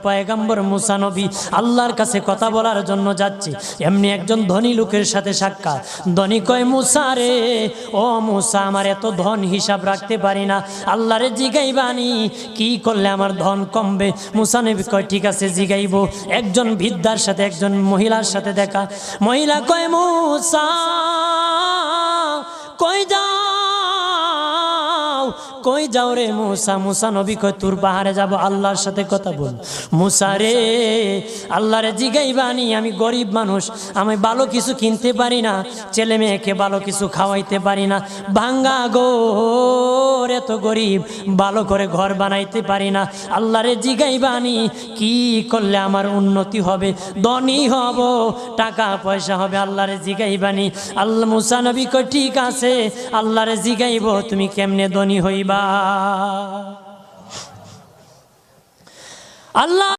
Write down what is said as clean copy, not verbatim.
পয়গম্বর মুসা নবী আল্লাহর কাছে কথা বলার জন্য যাচ্ছে, এমনি একজন ধনী লোকের সাথে সাক্ষাৎ। ধনী কয়, মুসা রে, ও মুসা, আমার এত ধন হিসাব রাখতে পারি না, আল্লাহরে জিগাইবানি কি করলে আমার ধন কমবে? মুসা নবী কয়, ঠিক আছে জিগাইব। একজন বৃদ্ধার সাথে, একজন মহিলার সাথে দেখা। মহিলা কয়, মুসা কই যাও, কই যাও রে মুসা? মুসা নবী কয়, তোর পাহাড়ে যাব, আল্লাহর সাথে কথা বল। মুসা রে, আল্লাহরে জিগাইবানি, আমি গরিব মানুষ, আমি ভালো কিছু কিনতে পারি না, ছেলে মেয়েকে ভালো কিছু খাওয়াইতে পারি না, ভাঙ্গা ঘর, এত গরিব, ভালো করে ঘর বানাইতে পারি না, আল্লাহরে জিগাইবানি কি করলে আমার উন্নতি হবে, ধনী হব, টাকা পয়সা হবে, আল্লাহরে জিগাইবানি। আল্লাহ মুসা নবী কয়, ঠিক আছে, আল্লাহরে জিগাইব, তুমি কেমনে ধনী হইবা? আল্লাহ